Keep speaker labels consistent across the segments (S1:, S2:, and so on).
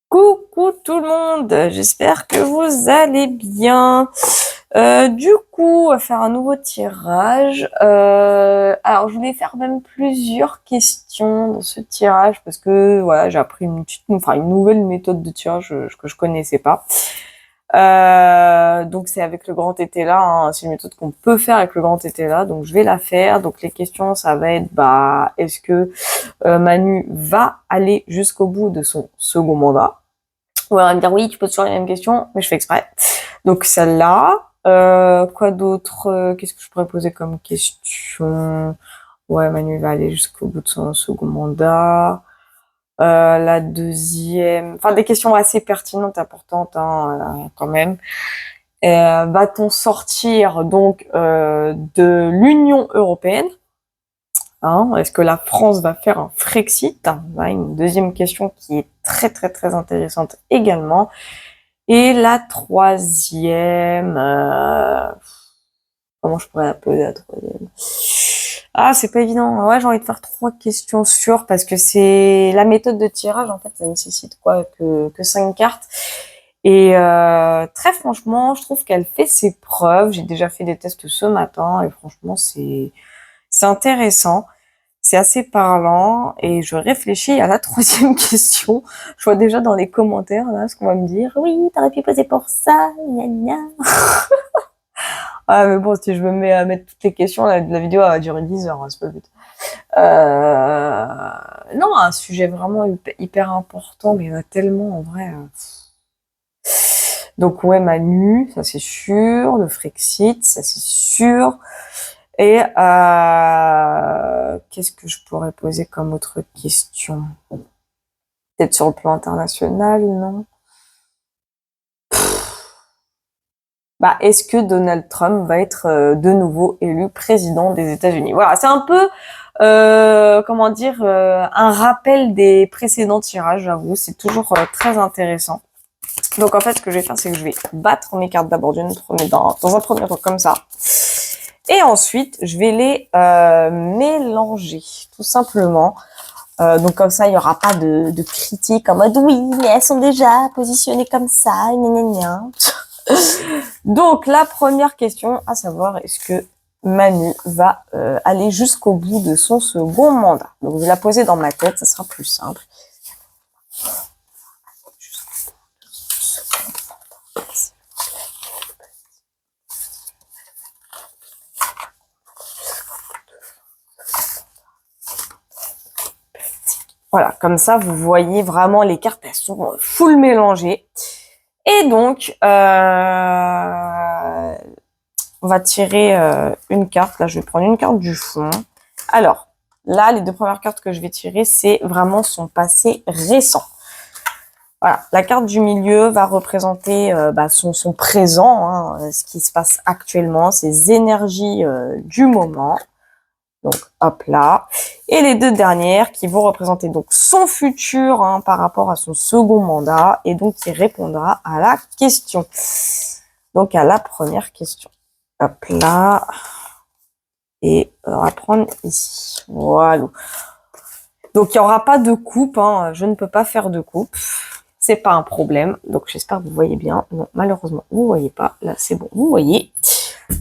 S1: Coucou tout le monde, j'espère que vous allez bien. Du coup, on va faire un nouveau tirage. Alors, je voulais faire même plusieurs questions dans ce tirage parce que voilà, j'ai appris une nouvelle méthode de tirage que je connaissais pas. Donc c'est avec le grand tété là, hein. C'est une méthode qu'on peut faire avec le grand tété là, donc je vais la faire. Donc les questions, ça va être est-ce que Manu va aller jusqu'au bout de son second mandat? On va me dire oui, tu poses toujours les mêmes questions, mais je fais exprès. Donc celle-là. Quoi d'autre? Qu'est-ce que je pourrais poser comme question? Ouais, Manu va aller jusqu'au bout de son second mandat. La deuxième, enfin des questions assez pertinentes, importantes quand même. Va-t-on sortir donc de l'Union européenne? Est-ce que la France va faire un Frexit? Voilà, une deuxième question qui est très très très intéressante également. Et la troisième, comment je pourrais la poser la troisième? Ah, c'est pas évident. Ouais, j'ai envie de faire 3 questions sûres parce que c'est la méthode de tirage, en fait, ça nécessite quoi que 5 cartes. Et très franchement, je trouve qu'elle fait ses preuves. J'ai déjà fait des tests ce matin et franchement, c'est intéressant. C'est assez parlant et je réfléchis à la troisième question. Je vois déjà dans les commentaires là ce qu'on va me dire. Oui, t'aurais pu poser pour ça, gna gna. Ah mais bon, si je me mets à mettre toutes les questions, la vidéo va durer 10 heures, hein, c'est pas le but. Non, un sujet vraiment hyper important, mais il y en a tellement en vrai. Donc ouais, Manu, ça c'est sûr. Le Frexit, ça c'est sûr. Et qu'est-ce que je pourrais poser comme autre question? Peut-être sur le plan international, non? Est-ce que Donald Trump va être de nouveau élu président des États-Unis? Voilà, c'est un peu, comment dire, un rappel des précédents tirages, j'avoue. C'est toujours très intéressant. Donc en fait, ce que je vais faire, c'est que je vais battre mes cartes d'abord dans un premier tour comme ça. Et ensuite, je vais les mélanger, tout simplement. Donc comme ça, il n'y aura pas de critiques en mode oui, mais elles sont déjà positionnées comme ça, gna gna gna. Donc la première question, à savoir, est-ce que Manu va aller jusqu'au bout de son second mandat? Donc je vais la poser dans ma tête, ça sera plus simple. Voilà, comme ça, vous voyez vraiment les cartes, elles sont full mélangées. Et donc, on va tirer une carte. Là, je vais prendre une carte du fond. Alors, là, les 2 premières cartes que je vais tirer, c'est vraiment son passé récent. Voilà, la carte du milieu va représenter son présent, ce qui se passe actuellement, ses énergies du moment. Donc, hop là. Et les 2 dernières qui vont représenter donc son futur par rapport à son second mandat et donc qui répondra à la question. Donc, à la première question. Hop là. Et on va prendre ici. Voilà. Donc, il n'y aura pas de coupe. Je ne peux pas faire de coupe. C'est pas un problème. Donc, j'espère que vous voyez bien. Non, malheureusement, vous voyez pas. Là, c'est bon. Vous voyez.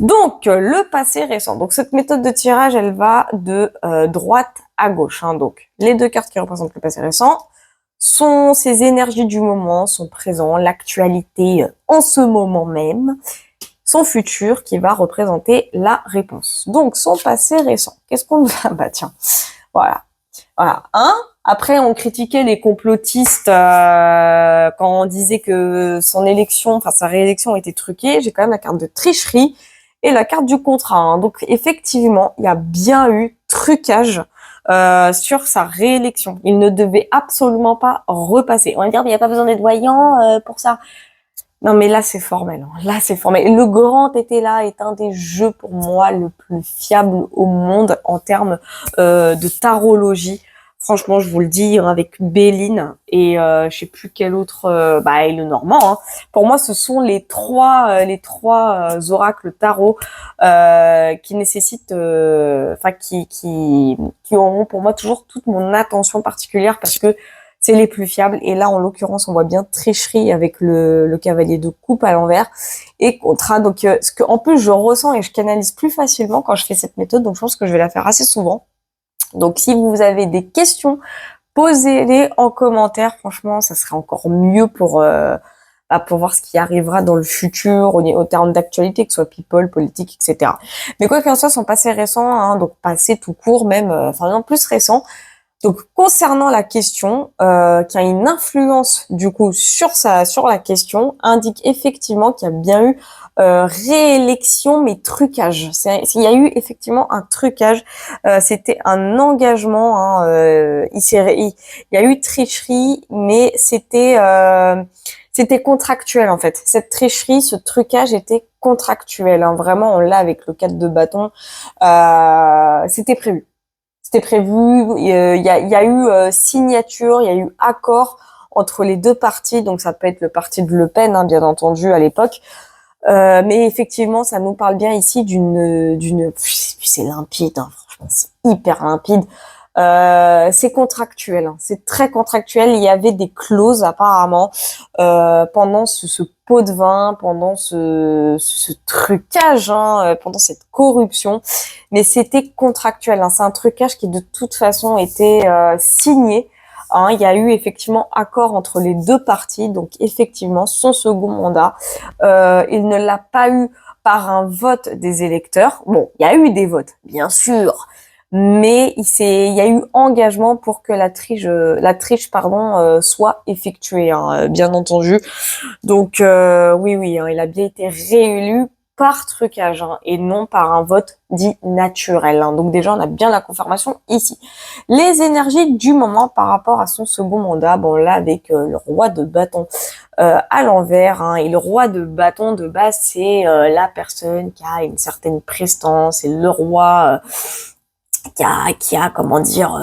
S1: Donc, le passé récent. Donc, cette méthode de tirage, elle va de droite à gauche. Donc, les 2 cartes qui représentent le passé récent sont ces énergies du moment, son présent, l'actualité en ce moment même, son futur qui va représenter la réponse. Donc, son passé récent. Qu'est-ce qu'on va... tiens, voilà. Voilà. Après, on critiquait les complotistes quand on disait que sa réélection était truquée. J'ai quand même la carte de tricherie et la carte du contrat. Donc, effectivement, il y a bien eu trucage sur sa réélection. Il ne devait absolument pas repasser. On va dire, mais il n'y a pas besoin d'être voyant pour ça. Non, mais là, c'est formel. Là, c'est formel. Le grand tété là est un des jeux, pour moi, le plus fiable au monde en termes de tarologie. Franchement, je vous le dis, avec Béline et je sais plus quel autre, et le Normand. Pour moi, ce sont les trois oracles tarot qui nécessitent, qui auront pour moi toujours toute mon attention particulière parce que c'est les plus fiables. Et là, en l'occurrence, on voit bien tricherie avec le cavalier de coupe à l'envers et contrat. Donc, ce que en plus je ressens et je canalise plus facilement quand je fais cette méthode. Donc, je pense que je vais la faire assez souvent. Donc, si vous avez des questions, posez-les en commentaire. Franchement, ça serait encore mieux pour voir ce qui arrivera dans le futur au terme d'actualité, que ce soit people, politique, etc. Mais quoi qu'il en soit, son passé récent, hein, donc passé tout court, même, enfin non plus récent. Donc concernant la question, qui a une influence du coup sur la question, indique effectivement qu'il y a bien eu réélection mais trucage. Il y a eu effectivement un trucage. C'était un engagement. Hein, il y a eu tricherie, mais c'était contractuel en fait. Cette tricherie, ce trucage était contractuel. Hein. Vraiment, on l'a avec le 4 de bâton. C'était prévu. C'était prévu. Il y a eu signature, il y a eu accord entre les deux partis. Donc ça peut être le parti de Le Pen, hein, bien entendu, à l'époque. Mais effectivement, ça nous parle bien ici d'une. C'est limpide, hein, franchement, c'est hyper limpide. C'est contractuel, hein, c'est très contractuel. Il y avait des clauses apparemment pendant ce pot de vin, pendant ce trucage, hein, pendant cette corruption. Mais c'était contractuel. Hein, c'est un trucage qui de toute façon était signé. Hein, il y a eu effectivement accord entre les deux parties. Donc effectivement, son second mandat, il ne l'a pas eu par un vote des électeurs. Bon, il y a eu des votes, bien sûr. Mais il y a eu engagement pour que la triche, soit effectuée, hein, bien entendu. Donc oui, hein, il a bien été réélu par trucage, hein, et non par un vote dit naturel. Hein. Donc déjà, on a bien la confirmation ici. Les énergies du moment par rapport à son second mandat, bon là avec le roi de bâton à l'envers, hein, et le roi de bâton de base, c'est la personne qui a une certaine prestance, et le roi qui a comment dire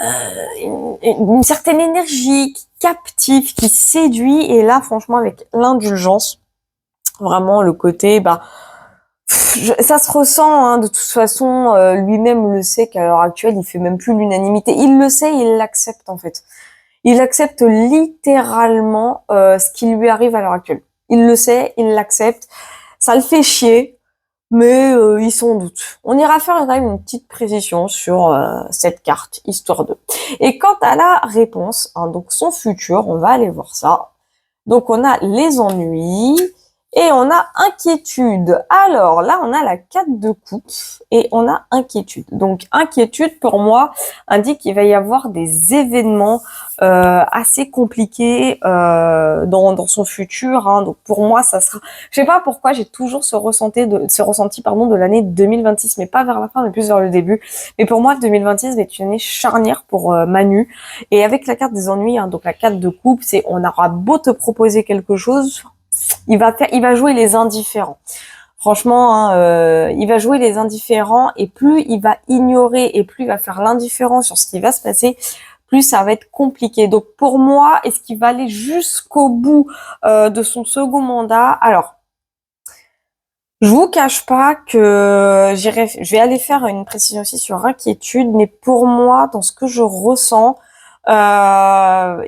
S1: une certaine énergie qui captive, qui séduit. Et là franchement avec l'indulgence, vraiment le côté ça se ressent, hein, de toute façon, lui-même le sait qu'à l'heure actuelle il fait même plus l'unanimité, il le sait, il l'accepte en fait, il accepte littéralement ce qui lui arrive à l'heure actuelle, il le sait, il l'accepte, ça le fait chier. Mais ils s'en doutent. On ira faire quand même une petite précision sur cette carte, histoire de. Et quant à la réponse, hein, donc son futur, on va aller voir ça. Donc on a les ennuis et on a inquiétude. Alors là, on a la 4 de coupe et on a inquiétude. Donc inquiétude, pour moi, indique qu'il va y avoir des événements assez compliqués dans son futur. Hein. Donc pour moi, ça sera. Je sais pas pourquoi j'ai toujours ce ressenti de l'année 2026, mais pas vers la fin, mais plus vers le début. Mais pour moi, 2026 va être une année charnière pour Manu. Et avec la carte des ennuis, hein, donc la 4 de coupe, c'est on aura beau te proposer quelque chose, il va jouer les indifférents. Franchement, hein, il va jouer les indifférents, et plus il va ignorer et plus il va faire l'indifférent sur ce qui va se passer, plus ça va être compliqué. Donc pour moi, est-ce qu'il va aller jusqu'au bout de son second mandat? Alors, je vous cache pas que je vais aller faire une précision aussi sur inquiétude, mais pour moi, dans ce que je ressens, il va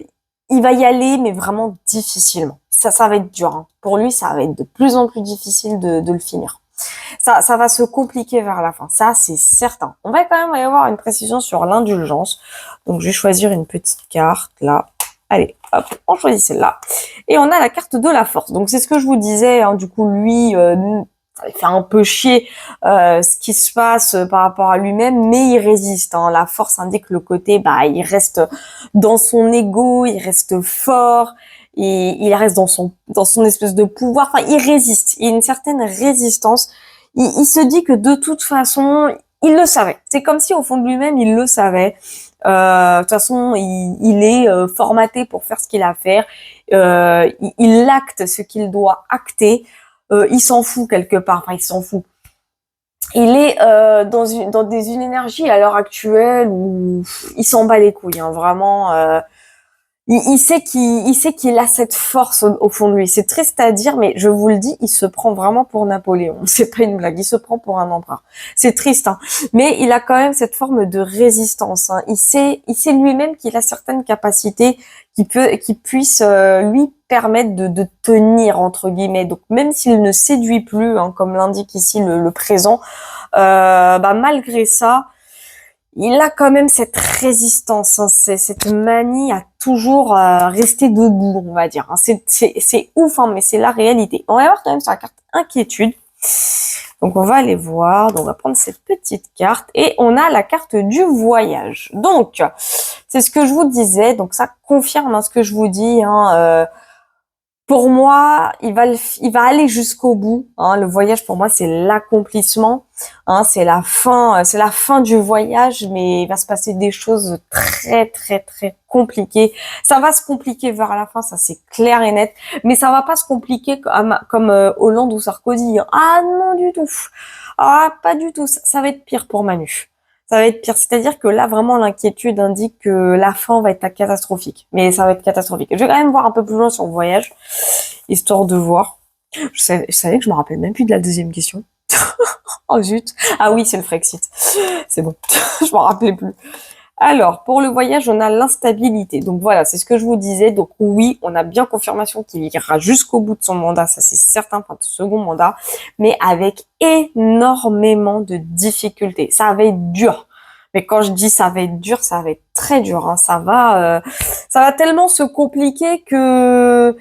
S1: y aller, mais vraiment difficilement. Ça va être dur. Hein. Pour lui, ça va être de plus en plus difficile de le finir. Ça va se compliquer vers la fin. Ça, c'est certain. On va quand même y avoir une précision sur l'indulgence. Donc, je vais choisir une petite carte, là. Allez, hop, on choisit celle-là. Et on a la carte de la force. Donc, c'est ce que je vous disais. Hein, du coup, lui, il fait un peu chier ce qui se passe par rapport à lui-même, mais il résiste. Hein. La force indique le côté, il reste dans son ego, il reste fort, et il reste dans son espèce de pouvoir. Enfin, il résiste. Il y a une certaine résistance. Il se dit que de toute façon, il le savait. C'est comme si au fond de lui-même, il le savait. De toute façon, il est formaté pour faire ce qu'il a à faire. Il acte ce qu'il doit acter. Il s'en fout quelque part. Enfin, il s'en fout. Il est dans une énergie à l'heure actuelle où il s'en bat les couilles. Hein, vraiment. il sait qu'il a cette force au fond de lui. C'est triste à dire, mais je vous le dis, il se prend vraiment pour Napoléon. C'est pas une blague. Il se prend pour un empereur. C'est triste, hein. Mais il a quand même cette forme de résistance, hein. Il sait lui-même qu'il a certaines capacités qui puissent lui permettre de tenir entre guillemets. Donc même s'il ne séduit plus, hein, comme l'indique ici le présent, bah malgré ça. Il a quand même cette résistance, hein, cette manie à toujours rester debout, on va dire, hein. C'est ouf, hein, mais c'est la réalité. On va voir quand même sur la carte inquiétude. Donc on va aller voir, donc on va prendre cette petite carte et on a la carte du voyage. Donc c'est ce que je vous disais, donc ça confirme, hein, ce que je vous dis, hein, pour moi, il va aller jusqu'au bout, hein. Le voyage, pour moi, c'est l'accomplissement, hein. C'est la fin du voyage, mais il va se passer des choses très, très, très compliquées. Ça va se compliquer vers la fin, ça c'est clair et net, mais ça va pas se compliquer comme Hollande ou Sarkozy, hein. Ah non du tout. Ah, pas du tout. Ça va être pire pour Manu. Ça va être pire. C'est-à-dire que là, vraiment, l'inquiétude indique que la fin va être catastrophique. Mais ça va être catastrophique. Je vais quand même voir un peu plus loin sur le voyage, histoire de voir. Je savais que je me rappelle même plus de la deuxième question. Oh zut. Ah oui, c'est le Frexit. C'est bon. Je m'en rappelais plus. Alors, pour le voyage, on a l'instabilité. Donc voilà, c'est ce que je vous disais. Donc oui, on a bien confirmation qu'il ira jusqu'au bout de son mandat, ça c'est certain, enfin de second mandat, mais avec énormément de difficultés. Ça va être dur. Mais quand je dis ça va être dur, ça va être très dur, hein. Ça va tellement se compliquer que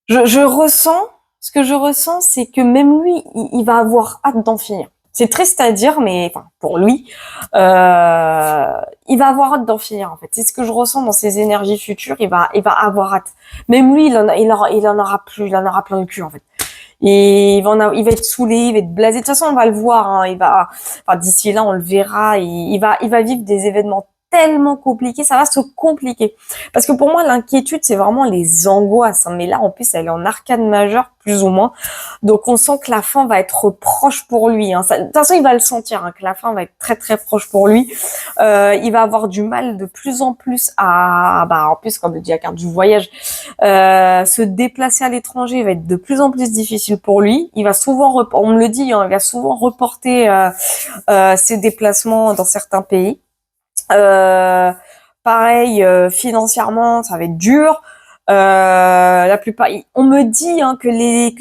S1: je ressens, ce que je ressens, c'est que même lui, il va avoir hâte d'en finir. C'est triste à dire, mais enfin pour lui, il va avoir hâte d'en finir en fait. C'est ce que je ressens dans ses énergies futures. Il va avoir hâte. Même lui, il en aura plus, il en aura plein le cul en fait. Et il va être saoulé, il va être blasé. De toute façon, on va le voir, hein. Enfin d'ici là, on le verra. Il va vivre des événements tellement compliqués, ça va se compliquer. Parce que pour moi, l'inquiétude, c'est vraiment les angoisses, hein. Mais là, en plus, elle est en arcane majeure, plus ou moins. Donc, on sent que la fin va être proche pour lui, hein. De toute façon, il va le sentir, hein, que la fin va être très, très proche pour lui. Il va avoir du mal de plus en plus en plus, comme le dit la carte du voyage, se déplacer à l'étranger va être de plus en plus difficile pour lui. Il va souvent, on me le dit, hein, il va souvent reporter ses déplacements dans certains pays. Pareil, financièrement, ça va être dur. La plupart, on me dit, hein, que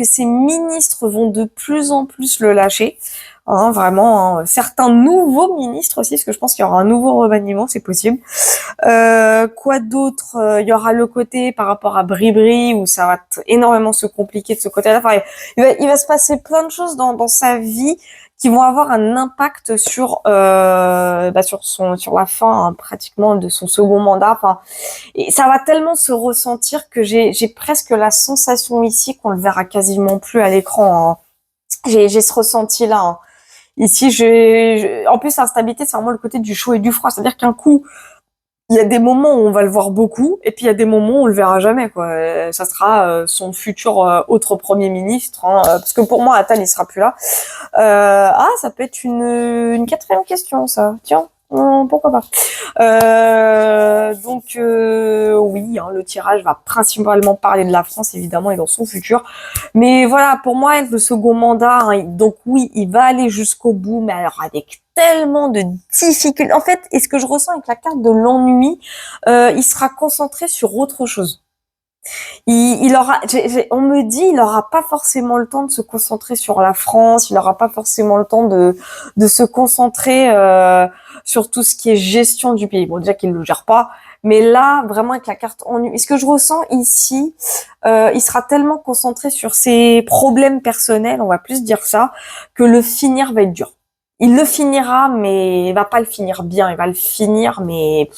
S1: ces ministres vont de plus en plus le lâcher, hein, vraiment, hein. Certains nouveaux ministres aussi, parce que je pense qu'il y aura un nouveau remaniement, c'est possible. Quoi d'autre? Il y aura le côté par rapport à Bribri où ça va énormément se compliquer de ce côté-là. Enfin, il va se passer plein de choses dans sa vie qui vont avoir un impact sur sur la fin, hein, pratiquement de son second mandat. Enfin, et ça va tellement se ressentir que j'ai presque la sensation ici qu'on le verra quasiment plus à l'écran, hein. J'ai ce ressenti là, hein. Ici, en plus, l'instabilité, c'est vraiment le côté du chaud et du froid. C'est-à-dire qu'un coup, il y a des moments où on va le voir beaucoup, et puis il y a des moments où on le verra jamais, quoi. Ça sera son futur autre premier ministre, hein, parce que pour moi, Attal, il sera plus là. Ça peut être une quatrième question, ça. Tiens, pourquoi pas. Oui, hein, le tirage va principalement parler de la France, évidemment, et dans son futur. Mais voilà, pour moi, le second mandat, hein, donc oui, il va aller jusqu'au bout, mais alors avec tellement de difficultés. En fait, et ce que je ressens avec la carte de l'ennui, il sera concentré sur autre chose. On me dit, il aura pas forcément le temps de se concentrer sur la France, il aura pas forcément le temps de se concentrer sur tout ce qui est gestion du pays. Bon, déjà qu'il le gère pas, mais là, vraiment avec la carte ennui, et ce que je ressens ici, il sera tellement concentré sur ses problèmes personnels, on va plus dire ça, que le finir va être dur. Il le finira, mais il va pas le finir bien, il va le finir, mais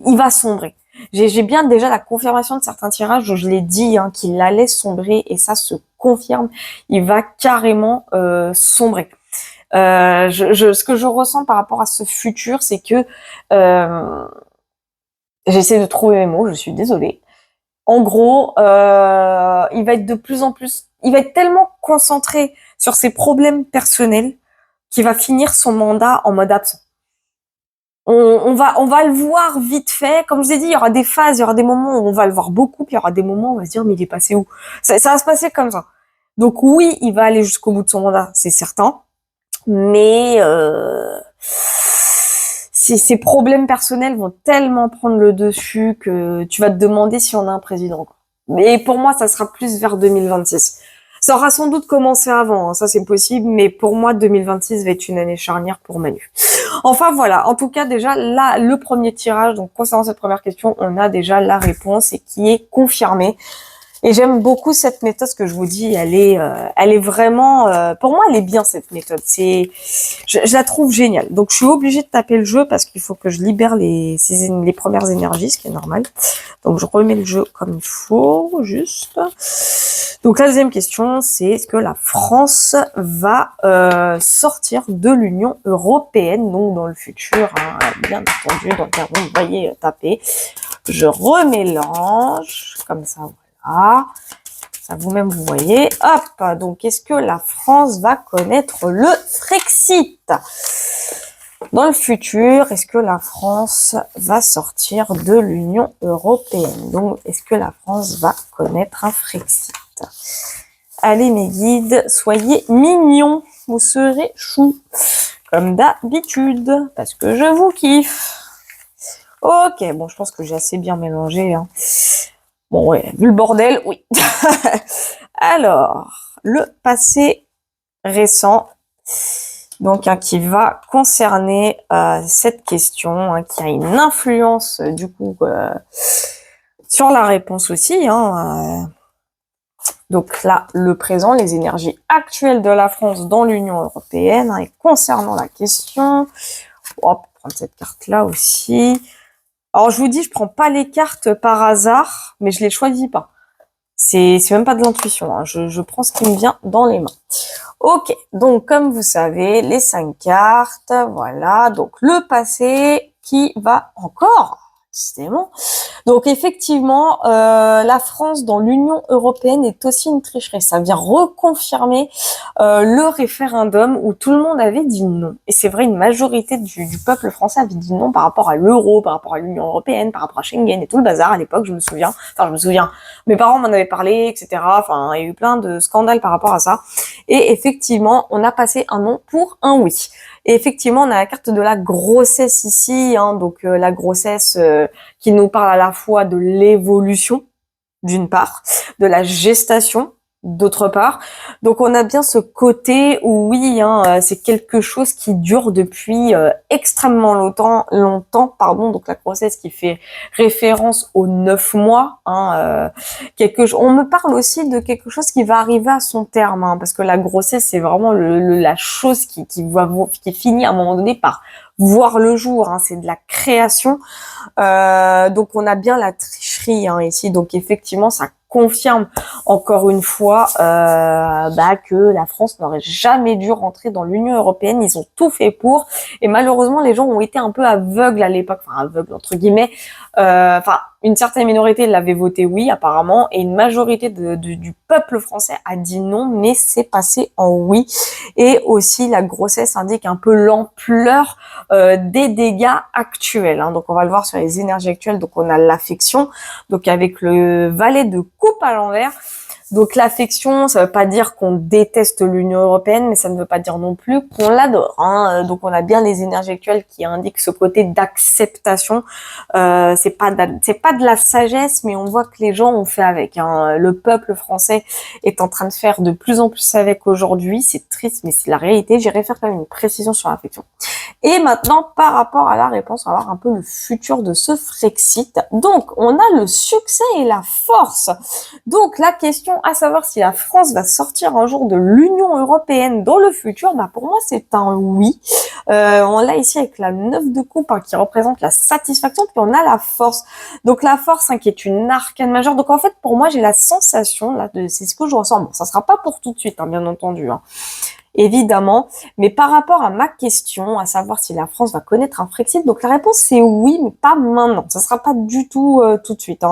S1: il va sombrer. J'ai bien déjà la confirmation de certains tirages où je l'ai dit, hein, qu'il allait sombrer, et ça se confirme. Il va carrément sombrer. Ce que je ressens par rapport à ce futur, c'est que j'essaie de trouver mes mots, je suis désolée. En gros, il va être de plus en plus, il va être tellement concentré sur ses problèmes personnels qu'il va finir son mandat en mode absent. on va le voir vite fait. Comme je vous ai dit, il y aura des phases, il y aura des moments où on va le voir beaucoup, puis il y aura des moments où on va se dire, mais il est passé où? Ça va se passer comme ça. Donc oui, il va aller jusqu'au bout de son mandat, c'est certain. Mais ses problèmes personnels vont tellement prendre le dessus que tu vas te demander si on a un président. Mais pour moi, ça sera plus vers 2026. Ça aura sans doute commencé avant, hein, ça c'est possible, mais pour moi, 2026 va être une année charnière pour Manu. Enfin voilà, en tout cas déjà là, le premier tirage, donc concernant cette première question, on a déjà la réponse et qui est confirmée. Et j'aime beaucoup cette méthode, ce que je vous dis, elle est vraiment, pour moi, elle est bien cette méthode. Je la trouve géniale. Donc je suis obligée de taper le jeu parce qu'il faut que je libère les premières énergies, ce qui est normal. Donc je remets le jeu comme il faut, juste. Donc la deuxième question, c'est est-ce que la France va sortir de l'Union européenne, donc dans le futur, hein, bien entendu. Donc vous voyez taper. Je remélange comme ça. Ah, ça vous-même vous voyez. Hop, donc est-ce que la France va connaître le Frexit dans le futur? Est-ce que la France va sortir de l'Union européenne? Donc est-ce que la France va connaître un Frexit? Allez mes guides, soyez mignons, vous serez choux comme d'habitude parce que je vous kiffe. Ok, bon je pense que j'ai assez bien mélangé, hein. Bon, ouais, vu le bordel, oui. Alors, le passé récent, donc qui va concerner cette question, qui a une influence du coup sur la réponse aussi. Donc là, le présent, les énergies actuelles de la France dans l'Union européenne, et concernant la question, on va prendre cette carte-là aussi. Alors, je vous dis, je prends pas les cartes par hasard, mais je les choisis pas. C'est même pas de l'intuition, hein. Je prends ce qui me vient dans les mains. Ok, donc comme vous savez, les 5 cartes, voilà. Donc le passé qui va encore, décidément. Donc effectivement, la France dans l'Union européenne est aussi une tricherie. Ça vient reconfirmer le référendum où tout le monde avait dit non. Et c'est vrai, une majorité du peuple français avait dit non par rapport à l'euro, par rapport à l'Union européenne, par rapport à Schengen et tout le bazar à l'époque, je me souviens. Enfin, je me souviens. Mes parents m'en avaient parlé, etc. Enfin, il y a eu plein de scandales par rapport à ça. Et effectivement, on a passé un non pour un oui. Et effectivement, on a la carte de la grossesse ici, donc la grossesse qui nous parle à la fois de l'évolution, d'une part, de la gestation, d'autre part. Donc on a bien ce côté où oui, c'est quelque chose qui dure depuis extrêmement longtemps, pardon. Donc la grossesse qui fait référence aux 9 mois. On me parle aussi de quelque chose qui va arriver à son terme, parce que la grossesse c'est vraiment la chose qui finit à un moment donné par voir le jour. C'est de la création. Donc on a bien la tricherie ici. Donc effectivement, ça confirme encore une fois que la France n'aurait jamais dû rentrer dans l'Union européenne. Ils ont tout fait pour, et malheureusement les gens ont été un peu aveugles à l'époque, enfin aveugles entre guillemets. Une certaine minorité l'avait voté oui apparemment, et une majorité du peuple français a dit non, mais c'est passé en oui. Et aussi la grossesse indique un peu l'ampleur des dégâts actuels. Donc on va le voir sur les énergies actuelles. Donc on a l'affection, donc avec le valet de coupe à l'envers. Donc l'affection, ça veut pas dire qu'on déteste l'Union européenne, mais ça ne veut pas dire non plus qu'on l'adore. Donc on a bien les énergies actuelles qui indiquent ce côté d'acceptation. C'est pas de la sagesse, mais on voit que les gens ont fait avec. Le peuple français est en train de faire de plus en plus avec aujourd'hui. C'est triste, mais c'est la réalité. J'irai faire quand même une précision sur l'affection. Et maintenant, par rapport à la réponse, on va voir un peu le futur de ce Frexit. Donc, on a le succès et la force. Donc, la question à savoir si la France va sortir un jour de l'Union européenne dans le futur, pour moi, c'est un oui. On l'a ici avec la 9 de coupe qui représente la satisfaction, puis on a la force. Donc, la force qui est une arcane majeure. Donc, en fait, pour moi, j'ai la sensation, c'est ce que je ressens. Bon, ça sera pas pour tout de suite, bien entendu. Évidemment, mais par rapport à ma question, à savoir si la France va connaître un Frexit, donc la réponse c'est oui, mais pas maintenant. Ça sera pas du tout tout de suite,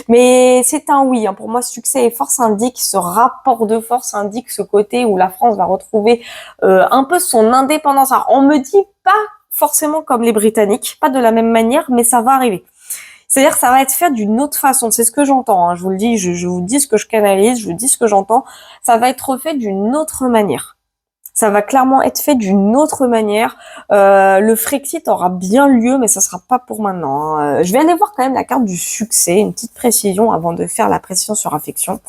S1: mais c'est un oui. Pour moi, succès et force indique, ce rapport de force indique ce côté où la France va retrouver un peu son indépendance. Alors, on me dit pas forcément comme les Britanniques, pas de la même manière, mais ça va arriver. C'est-à-dire que ça va être fait d'une autre façon. C'est ce que j'entends. Hein. Je vous le dis, je vous dis ce que je canalise, je vous dis ce que j'entends. Ça va être fait d'une autre manière. Ça va clairement être fait d'une autre manière. Le Frexit aura bien lieu, mais ça sera pas pour maintenant. Hein. Je vais aller voir quand même la carte du succès, une petite précision avant de faire la précision sur affection.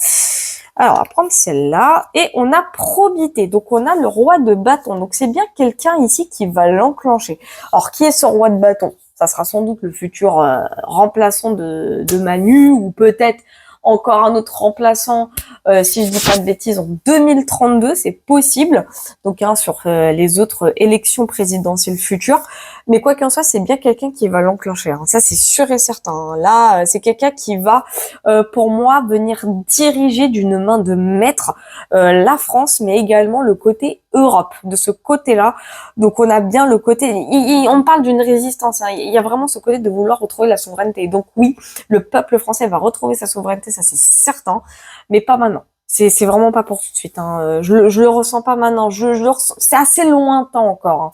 S1: Alors, on va prendre celle-là. Et on a probité. Donc, on a le roi de bâton. Donc, c'est bien quelqu'un ici qui va l'enclencher. Alors, qui est ce roi de bâton? Ça sera sans doute le futur remplaçant de Manu, ou peut-être encore un autre remplaçant, si je dis pas de bêtises, en 2032, c'est possible. Donc, hein, sur les autres élections présidentielles futures. Mais quoi qu'en soit, c'est bien quelqu'un qui va l'enclencher. Hein. Ça, c'est sûr et certain. Hein. Là, c'est quelqu'un qui va, pour moi, venir diriger d'une main de maître la France, mais également le côté Europe. De ce côté-là, donc on a bien le côté... on parle d'une résistance. Hein. Il y a vraiment ce côté de vouloir retrouver la souveraineté. Donc oui, le peuple français va retrouver sa souveraineté, ça c'est certain, mais pas maintenant. C'est vraiment pas pour tout de suite. Hein. Je le ressens pas maintenant. Je le ressens. C'est assez lointain encore. Hein.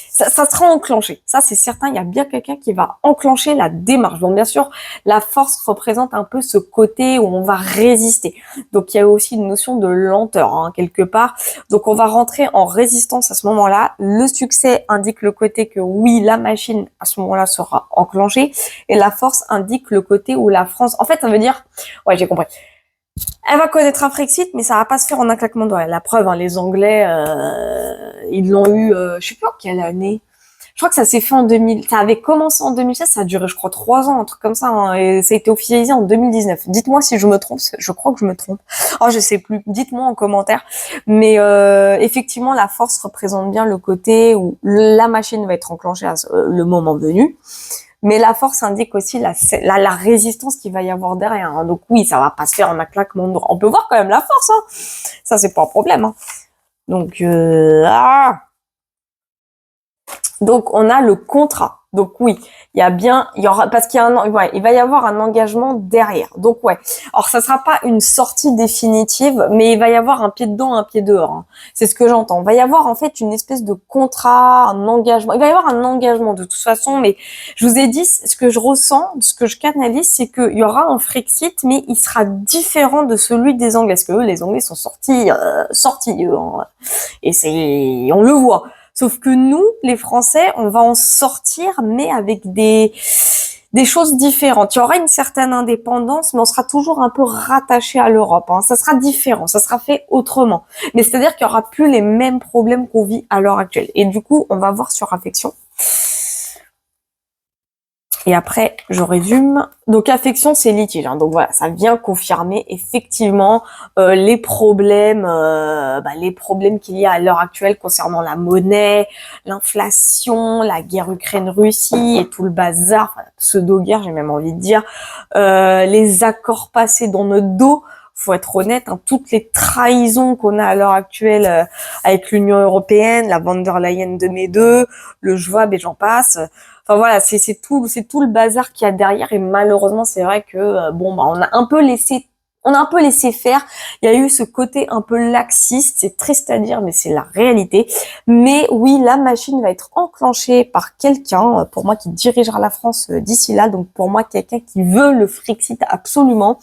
S1: Ça sera enclenché. Ça, c'est certain. Il y a bien quelqu'un qui va enclencher la démarche. Bon, bien sûr, la force représente un peu ce côté où on va résister. Donc, il y a aussi une notion de lenteur, hein, quelque part. Donc, on va rentrer en résistance à ce moment-là. Le succès indique le côté que oui, la machine, à ce moment-là, sera enclenchée. Et la force indique le côté où la France... En fait, ça veut dire... Ouais, j'ai compris. Elle va connaître un Frexit, mais ça va pas se faire en un claquement de doigts. La preuve, hein, les Anglais, ils l'ont eu, je sais plus en quelle année. Je crois que ça s'est fait en 2000. Ça avait commencé en 2016, ça a duré, je crois, 3 ans, un truc comme ça, hein, et ça a été officialisé en 2019. Dites-moi si je me trompe. Je crois que je me trompe. Oh, je sais plus. Dites-moi en commentaire. Mais effectivement, la force représente bien le côté où la machine va être enclenchée à le moment venu. Mais la force indique aussi la résistance qu'il va y avoir derrière. Hein. Donc oui, ça va pas se faire en un claquement de doigts. On peut voir quand même la force. Hein. Ça, c'est pas un problème. Hein. Donc, Donc, on a le contrat. Donc oui, il y aura, parce qu'il y a il va y avoir un engagement derrière. Donc ouais. Alors ça sera pas une sortie définitive, mais il va y avoir un pied dedans, un pied dehors. Hein. C'est ce que j'entends. Il va y avoir en fait une espèce de contrat, un engagement. Il va y avoir un engagement de toute façon, mais je vous ai dit ce que je ressens, ce que je canalise, c'est qu'il y aura un Frexit, mais il sera différent de celui des Anglais, parce que eux, les Anglais sont sortis eux, hein. Et on le voit. Sauf que nous, les Français, on va en sortir, mais avec des choses différentes. Il y aura une certaine indépendance, mais on sera toujours un peu rattaché à l'Europe. Hein. Ça sera différent, ça sera fait autrement. Mais c'est-à-dire qu'il y aura plus les mêmes problèmes qu'on vit à l'heure actuelle. Et du coup, on va voir sur affection. Et après, je résume. Donc, affection, c'est litige. Hein. Donc voilà, ça vient confirmer effectivement les problèmes qu'il y a à l'heure actuelle concernant la monnaie, l'inflation, la guerre Ukraine-Russie et tout le bazar, enfin, pseudo-guerre, j'ai même envie de dire, les accords passés dans notre dos. Faut être honnête, hein, toutes les trahisons qu'on a à l'heure actuelle avec l'Union européenne, la von der Leyen de mes deux, le Schwab et j'en passe. Enfin voilà, c'est tout le bazar qu'il y a derrière et malheureusement c'est vrai que on a un peu laissé faire. Il y a eu ce côté un peu laxiste, c'est triste à dire mais c'est la réalité. Mais oui, la machine va être enclenchée par quelqu'un pour moi qui dirigera la France d'ici là. Donc pour moi quelqu'un qui veut le Frexit absolument.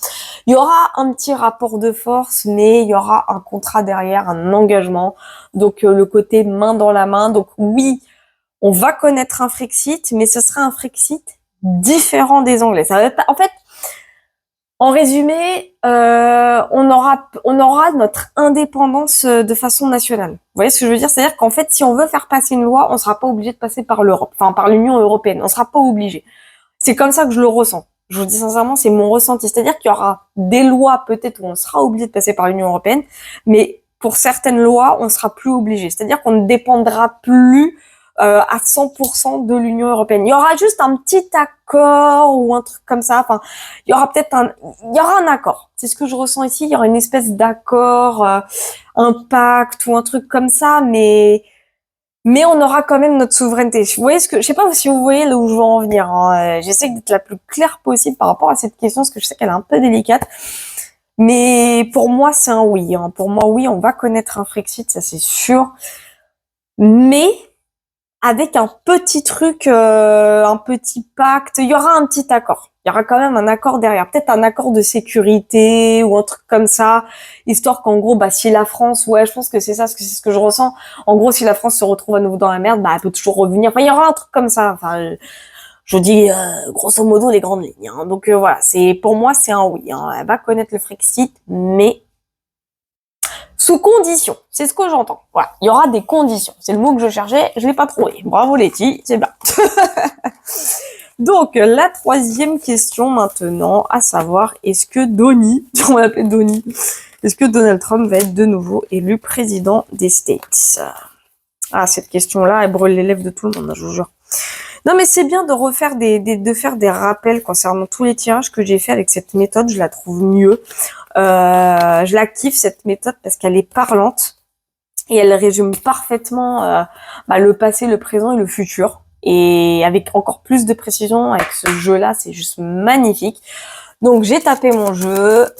S1: Il y aura un petit rapport de force mais il y aura un contrat derrière, un engagement. Donc le côté main dans la main. Donc oui, on va connaître un Frexit, mais ce sera un Frexit différent des Anglais. Ça va pas, en fait, en résumé, on aura notre indépendance de façon nationale. Vous voyez ce que je veux dire? C'est-à-dire qu'en fait, si on veut faire passer une loi, on sera pas obligé de passer par l'Europe, enfin par l'Union européenne. On sera pas obligé. C'est comme ça que je le ressens. Je vous dis sincèrement, c'est mon ressenti. C'est-à-dire qu'il y aura des lois peut-être où on sera obligé de passer par l'Union européenne, mais pour certaines lois, on sera plus obligé. C'est-à-dire qu'on ne dépendra plus à 100% de l'Union européenne. Il y aura juste un petit accord ou un truc comme ça. Enfin, il y aura un accord. C'est ce que je ressens ici. Il y aura une espèce d'accord, un pacte ou un truc comme ça, mais on aura quand même notre souveraineté. Vous voyez je sais pas si vous voyez là où je veux en venir. Hein. J'essaie d'être la plus claire possible par rapport à cette question, parce que je sais qu'elle est un peu délicate. Mais pour moi, c'est un oui. Hein. Pour moi, oui, on va connaître un Frexit, ça c'est sûr. Mais avec un petit truc, un petit pacte. Il y aura un petit accord. Il y aura quand même un accord derrière. Peut-être un accord de sécurité ou un truc comme ça. Histoire qu'en gros, bah, si la France, ouais, je pense que c'est ça, c'est ce que je ressens. En gros, si la France se retrouve à nouveau dans la merde, bah, elle peut toujours revenir. Enfin, il y aura un truc comme ça. Enfin, je dis, grosso modo, les grandes lignes, hein. Donc, voilà. Pour moi, c'est un oui, hein. Elle va connaître le Frexit, mais sous condition, c'est ce que j'entends. Voilà, il y aura des conditions. C'est le mot que je cherchais, je l'ai pas trouvé. Bravo Letty, c'est bien. Donc, la troisième question maintenant, à savoir, est-ce que on va l'appeler Donnie, est-ce que Donald Trump va être de nouveau élu président des States? Ah, cette question-là, elle brûle les lèvres de tout le monde, je vous jure. Non, mais c'est bien de refaire de faire des rappels concernant tous les tirages que j'ai fait avec cette méthode. Je la trouve mieux. Je la kiffe cette méthode parce qu'elle est parlante et elle résume parfaitement le passé, le présent et le futur. Et avec encore plus de précision avec ce jeu-là, c'est juste magnifique. Donc j'ai tapé mon jeu.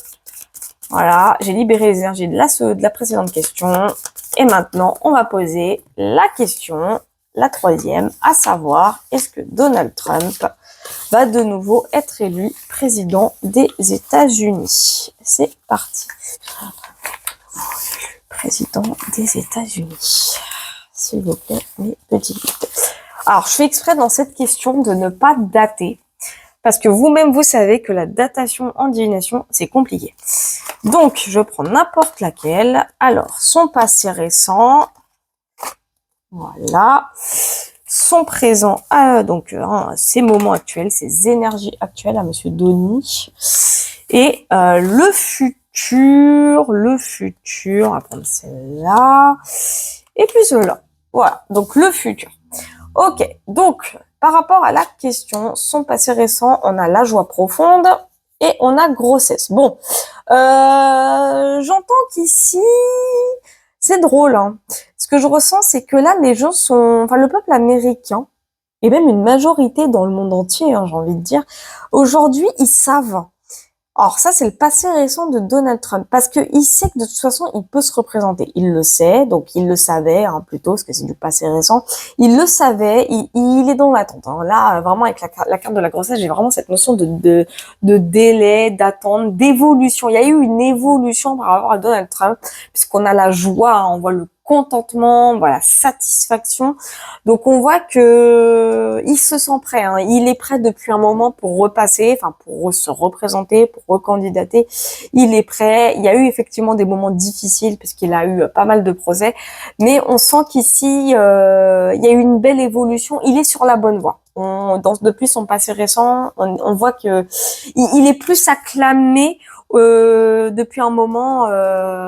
S1: Voilà, j'ai libéré les énergies de la précédente question. Et maintenant, on va poser la question, la troisième, à savoir, est-ce que Donald Trump va de nouveau être élu président des États-Unis? C'est parti. Président des États-Unis. S'il vous plaît, mes petits guides. Alors, je fais exprès dans cette question de ne pas dater, parce que vous-même, vous savez que la datation en divination, c'est compliqué. Donc, je prends n'importe laquelle. Alors, son passé récent. Voilà. Son présent, ses moments actuels, ses énergies actuelles à Monsieur Donnie. Et le futur, on va prendre celle-là. Et puis cela. Voilà, donc le futur. Ok, donc par rapport à la question, son passé récent, on a la joie profonde et on a grossesse. Bon, j'entends qu'ici, c'est drôle, hein. Ce que je ressens, c'est que là, les gens le peuple américain, et même une majorité dans le monde entier, hein, j'ai envie de dire, aujourd'hui, ils savent. Alors ça, c'est le passé récent de Donald Trump, parce qu'il sait que de toute façon, il peut se représenter. Il le sait, donc il le savait plutôt, parce que c'est du passé récent. Il le savait, il est dans l'attente. Hein. Là, vraiment, avec la carte de la grossesse, j'ai vraiment cette notion de délai, d'attente, d'évolution. Il y a eu une évolution par rapport à Donald Trump, puisqu'on a la joie, hein, on voit le contentement, voilà, la satisfaction. Donc on voit que il se sent prêt, hein. Il est prêt depuis un moment pour repasser, pour se représenter, pour recandidater. Il est prêt. Il y a eu effectivement des moments difficiles parce qu'il a eu pas mal de procès, mais on sent qu'ici il y a eu une belle évolution. Il est sur la bonne voie. Depuis son passé récent, on voit que il est plus acclamé depuis un moment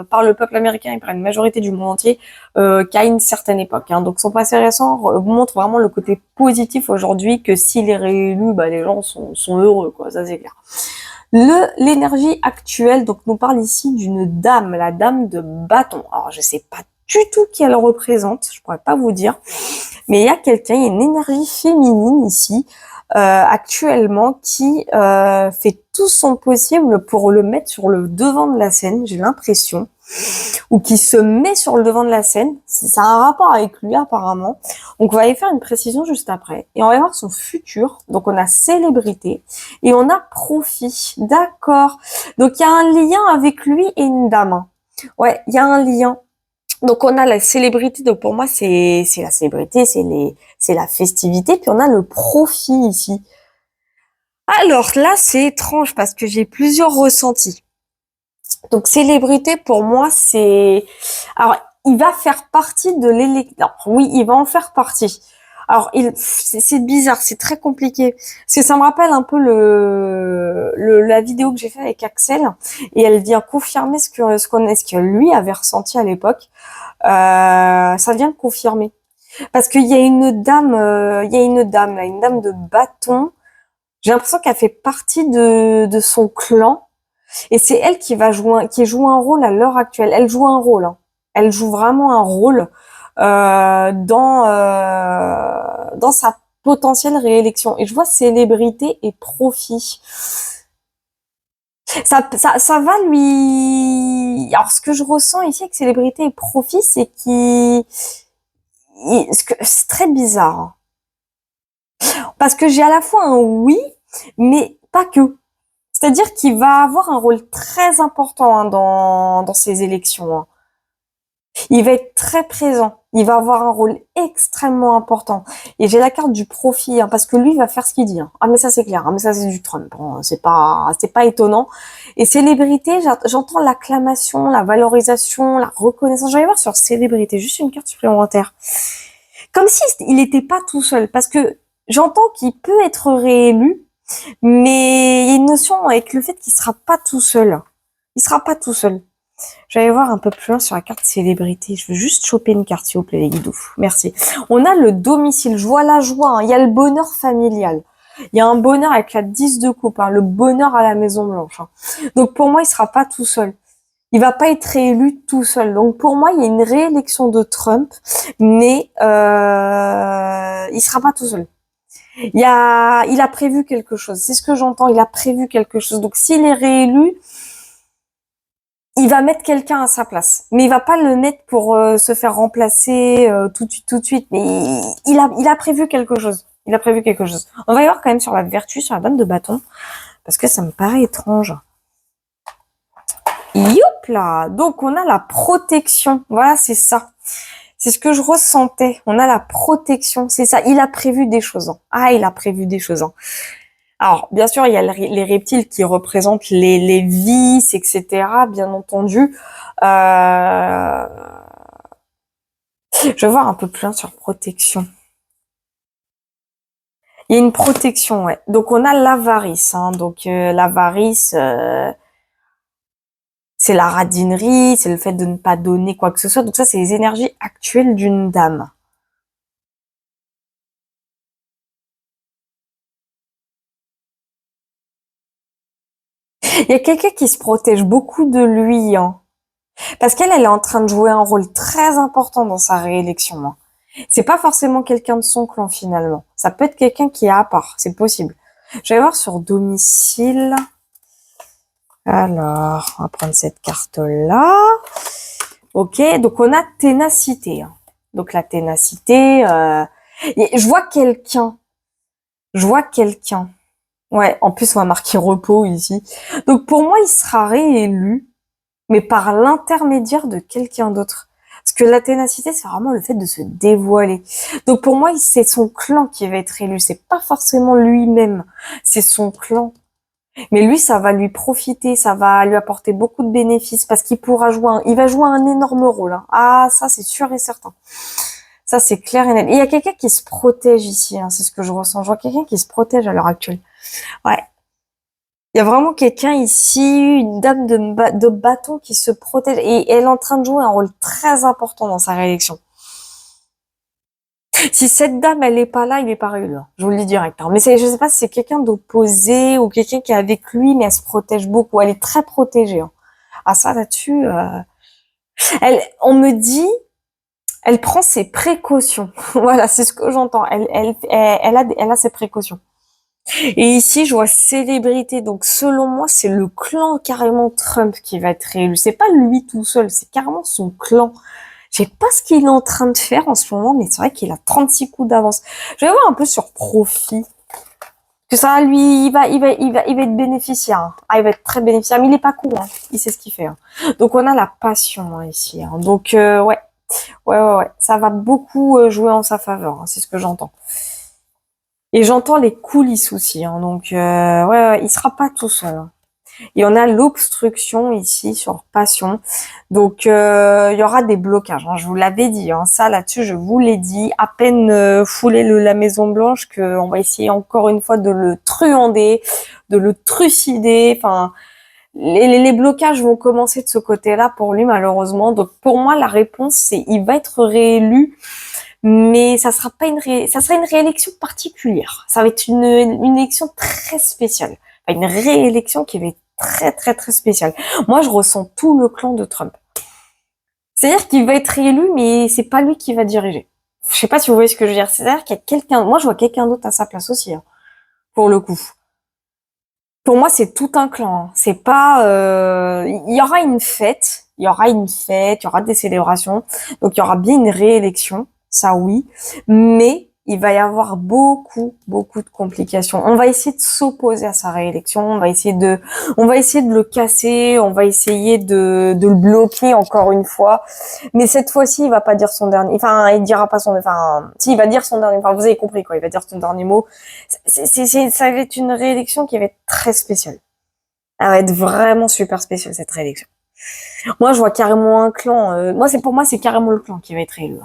S1: par le peuple américain et par une majorité du monde entier qu'à une certaine époque. Hein. Donc son passé récent montre vraiment le côté positif aujourd'hui que s'il est réélu, les gens sont heureux, quoi. Ça c'est clair. L'énergie actuelle, donc nous parle ici d'une dame, la dame de bâton. Alors je sais pas du tout qui elle représente, je pourrais pas vous dire, mais il y a quelqu'un, il y a une énergie féminine ici. Actuellement qui fait tout son possible pour le mettre sur le devant de la scène, j'ai l'impression, ou qui se met sur le devant de la scène. Ça a un rapport avec lui apparemment. Donc on va aller faire une précision juste après. Et on va voir son futur. Donc on a célébrité et on a profit. D'accord. Donc il y a un lien avec lui et une dame. Ouais, il y a un lien. Donc on a la célébrité, donc pour moi c'est la célébrité, c'est la festivité, puis on a le profit ici. Alors là c'est étrange parce que j'ai plusieurs ressentis. Donc célébrité pour moi alors il va faire partie de l'électeur. Oui, il va en faire partie. Alors c'est bizarre, c'est très compliqué parce que ça me rappelle un peu la vidéo que j'ai fait avec Axel et elle vient confirmer ce que lui avait ressenti à l'époque. Ça vient de confirmer. Parce qu'il y a une dame, une dame de bâton. J'ai l'impression qu'elle fait partie de son clan. Et c'est elle qui joue un rôle à l'heure actuelle. Elle joue un rôle, hein. Elle joue vraiment un rôle dans sa potentielle réélection. Et je vois célébrité et profit. Ça va lui. Alors, ce que je ressens ici avec célébrité et profit, c'est c'est très bizarre, hein. Parce que j'ai à la fois un oui, mais pas que. C'est-à-dire qu'il va avoir un rôle très important hein, dans ces élections, hein. Il va être très présent. Il va avoir un rôle extrêmement important. Et j'ai la carte du profit, hein, parce que lui il va faire ce qu'il dit, hein. Ah mais ça c'est clair. Ah mais ça c'est du Trump, hein. C'est pas étonnant. Et célébrité, j'entends l'acclamation, la valorisation, la reconnaissance. Je vais voir sur célébrité, juste une carte supplémentaire. Comme si il n'était pas tout seul, parce que j'entends qu'il peut être réélu, mais il y a une notion avec le fait qu'il sera pas tout seul. Il sera pas tout seul. Je vais aller voir un peu plus loin sur la carte célébrité. Je veux juste choper une carte, s'il vous plaît, les guidoux. Merci. On a le domicile. Je vois la joie, hein. Il y a le bonheur familial. Il y a un bonheur avec la 10 de coupe, hein. Le bonheur à la Maison Blanche, hein. Donc pour moi, il sera pas tout seul. Il va pas être réélu tout seul. Donc pour moi, il y a une réélection de Trump, mais il sera pas tout seul. Il a prévu quelque chose. C'est ce que j'entends. Il a prévu quelque chose. Donc s'il est réélu, il va mettre quelqu'un à sa place, mais il va pas le mettre pour se faire remplacer tout de suite. Mais il a prévu quelque chose. Il a prévu quelque chose. On va y voir quand même sur la vertu, sur la dame de bâton, parce que ça me paraît étrange. Youp là. Donc on a la protection. Voilà, c'est ça. C'est ce que je ressentais. On a la protection, c'est ça. Il a prévu des choses, hein. Ah, il a prévu des choses, hein. Alors, bien sûr, il y a les reptiles qui représentent les vices, etc., bien entendu. Je vais voir un peu plus loin sur protection. Il y a une protection, ouais. Donc, on a l'avarice, hein. Donc, l'avarice, c'est la radinerie, c'est le fait de ne pas donner quoi que ce soit. Donc, ça, c'est les énergies actuelles d'une dame. Il y a quelqu'un qui se protège beaucoup de lui, hein. Parce qu'elle, elle est en train de jouer un rôle très important dans sa réélection, hein. C'est pas forcément quelqu'un de son clan finalement. Ça peut être quelqu'un qui est à part, c'est possible. Je vais voir sur domicile. Alors, on va prendre cette carte-là. Ok, donc on a ténacité, hein. Donc la ténacité, je vois quelqu'un. Je vois quelqu'un. Ouais, en plus on va marquer repos ici. Donc pour moi, il sera réélu, mais par l'intermédiaire de quelqu'un d'autre. Parce que la ténacité, c'est vraiment le fait de se dévoiler. Donc pour moi, c'est son clan qui va être élu. C'est pas forcément lui-même. C'est son clan. Mais lui, ça va lui profiter, ça va lui apporter beaucoup de bénéfices parce qu'il pourra jouer il va jouer un énorme rôle, hein. Ah, ça, c'est sûr et certain. Ça, c'est clair et net. Et il y a quelqu'un qui se protège ici, hein. C'est ce que je ressens. Je vois quelqu'un qui se protège à l'heure actuelle. Ouais. Il y a vraiment quelqu'un ici, une dame de bâton qui se protège et elle est en train de jouer un rôle très important dans sa réélection. Si cette dame, elle est pas là, il est pas réélu, hein. Je vous le dis direct, hein. Mais je sais pas si c'est quelqu'un d'opposé ou quelqu'un qui est avec lui, mais elle se protège beaucoup. Elle est très protégée, hein. Ah, ça, là-dessus, on me dit, elle prend ses précautions. Voilà, c'est ce que j'entends. Elle a ses précautions. Et ici, je vois célébrité. Donc, selon moi, c'est le clan carrément Trump qui va être réélu. C'est pas lui tout seul, c'est carrément son clan. Je sais pas ce qu'il est en train de faire en ce moment, mais c'est vrai qu'il a 36 coups d'avance. Je vais voir un peu sur profit. Que ça, lui, il va être bénéficiaire, hein. Ah, il va être très bénéficiaire, mais il est pas con, hein. Il sait ce qu'il fait, hein. Donc, on a la passion, hein, ici, hein. Donc, ouais. Ouais. Ça va beaucoup jouer en sa faveur, hein. C'est ce que j'entends. Et j'entends les coulisses aussi, hein. Donc, ouais, il sera pas tout seul, hein. Et on a l'obstruction ici sur passion. Donc, il y aura des blocages, hein. Je vous l'avais dit, hein. Ça, là-dessus, je vous l'ai dit. À peine foulé la Maison Blanche qu'on va essayer encore une fois de le truander, de le trucider. Enfin, les blocages vont commencer de ce côté-là pour lui, malheureusement. Donc, pour moi, la réponse, c'est il va être réélu, mais ça sera pas ça sera une réélection particulière. Ça va être une élection très spéciale. Enfin, une réélection qui va être très, très, très spéciale. Moi, je ressens tout le clan de Trump. C'est-à-dire qu'il va être réélu, mais c'est pas lui qui va diriger. Je sais pas si vous voyez ce que je veux dire. C'est-à-dire qu'il y a quelqu'un, moi, je vois quelqu'un d'autre à sa place aussi, hein, pour le coup. Pour moi, c'est tout un clan, hein. C'est pas, il y aura une fête, il y aura des célébrations. Donc, il y aura bien une réélection. ça oui, mais il va y avoir beaucoup de complications. On va essayer de s'opposer à sa réélection, on va essayer de le casser, on va essayer de le bloquer encore une fois. Mais cette fois-ci, il va pas dire son dernier, enfin, il dira pas son, enfin, si, il va dire son dernier, enfin, vous avez compris quoi, il va dire son dernier mot. Ça va être une réélection qui va être très spéciale. Elle va être vraiment super spéciale, cette réélection. Moi, je vois carrément un clan. Pour moi, c'est carrément le clan qui va être élu.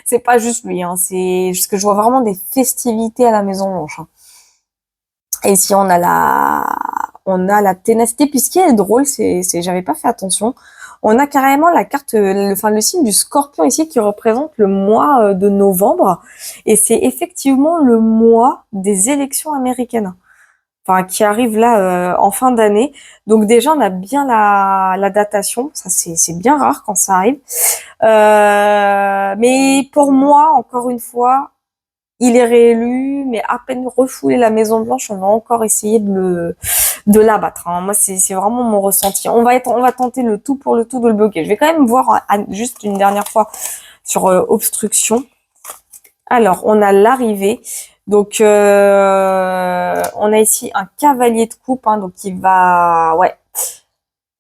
S1: C'est pas juste lui. Hein, c'est parce que je vois vraiment des festivités à la Maison Blanche. Hein. Et ici, on a la ténacité. Puis ce qui est drôle, j'avais pas fait attention. On a carrément la carte, le signe du Scorpion ici qui représente le mois de novembre. Et c'est effectivement le mois des élections américaines. Enfin, qui arrive là en fin d'année. Donc déjà, on a bien la datation. Ça, c'est bien rare quand ça arrive. Mais pour moi, encore une fois, il est réélu, mais à peine refoulé la Maison Blanche, on va encore essayer de l'abattre. Hein. Moi, c'est vraiment mon ressenti. On va tenter le tout pour le tout de le bloquer. Je vais quand même voir juste une dernière fois sur obstruction. Alors, on a l'arrivée. Donc, on a ici un cavalier de coupe, hein, donc il va, ouais.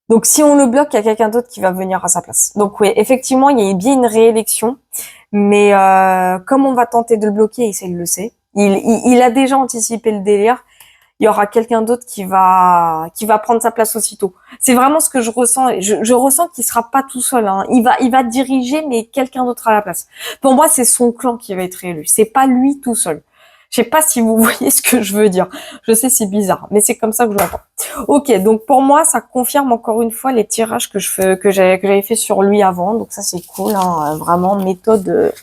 S1: Donc, si on le bloque, il y a quelqu'un d'autre qui va venir à sa place. Donc, oui, effectivement, il y a bien une réélection, mais comme on va tenter de le bloquer, et ça, il le sait. Il a déjà anticipé le délire. Il y aura quelqu'un d'autre qui va prendre sa place aussitôt. C'est vraiment ce que je ressens. Je ressens qu'il sera pas tout seul. Hein. Il va diriger, mais quelqu'un d'autre à la place. Pour moi, c'est son clan qui va être élu. C'est pas lui tout seul. Je sais pas si vous voyez ce que je veux dire. Je sais, c'est bizarre, mais c'est comme ça que je l'entends. Ok, donc pour moi, ça confirme encore une fois les tirages que j'avais fait sur lui avant. Donc ça, c'est cool. Hein. Vraiment, méthode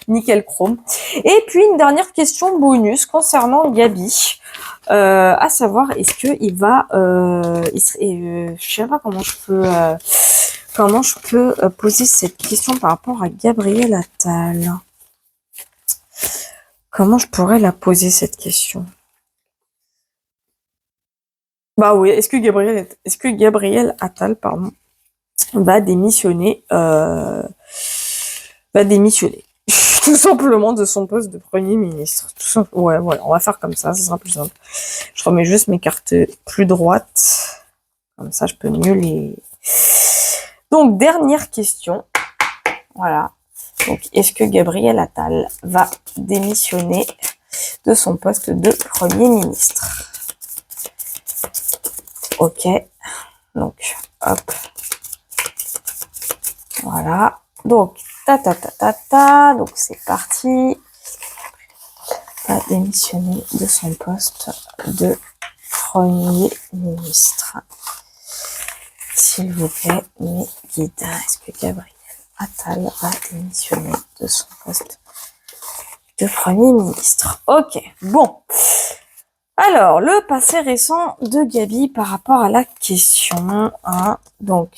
S1: nickel chrome. Et puis, une dernière question bonus concernant Gabi. À savoir, est-ce que il va, je sais pas comment je peux poser cette question par rapport à Gabriel Attal. Comment je pourrais la poser cette question? Bah oui, est-ce que Gabriel Attal, pardon, va démissionner, tout simplement de son poste de Premier ministre. Ouais, voilà, on va faire comme ça sera plus simple. Je remets juste mes cartes plus droites. Comme ça, je peux mieux les... Donc, dernière question. Voilà. Donc, est-ce que Gabriel Attal va démissionner de son poste de Premier ministre? Ok. Donc, hop. Voilà. Donc, donc c'est parti. Va démissionner de son poste de Premier ministre. S'il vous plaît, mes guides. Est-ce que Gabriel Attal va démissionner de son poste de Premier ministre? Ok, bon. Alors, le passé récent de Gabi par rapport à la question. Hein. Donc,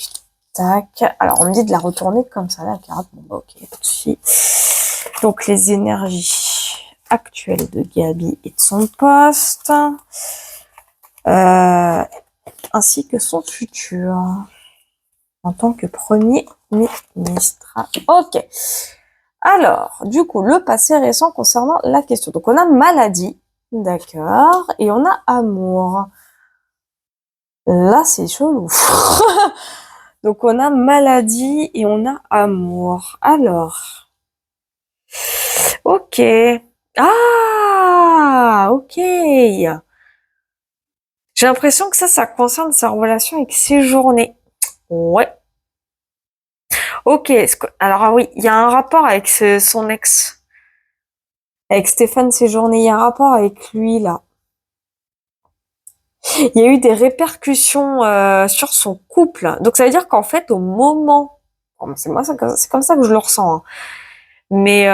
S1: tac. Alors, on me dit de la retourner comme ça, la carte. Bon, bah, ok, pas de souci. Donc, les énergies actuelles de Gabi et de son poste. Ainsi que son futur. En tant que Premier ministre. Ok. Alors, du coup, le passé récent concernant la question. Donc, on a maladie. D'accord. Et on a amour. Là, c'est chelou. Donc, on a maladie et on a amour. Alors. Ok. Ah, ok. J'ai l'impression que ça concerne sa relation avec ses journées. Ouais. Ok. Alors, ah oui, il y a un rapport avec son ex. Avec Stéphane Séjourné. Il y a un rapport avec lui, là. Il y a eu des répercussions sur son couple. Donc ça veut dire qu'en fait, au moment, c'est comme ça que je le ressens. Hein. Mais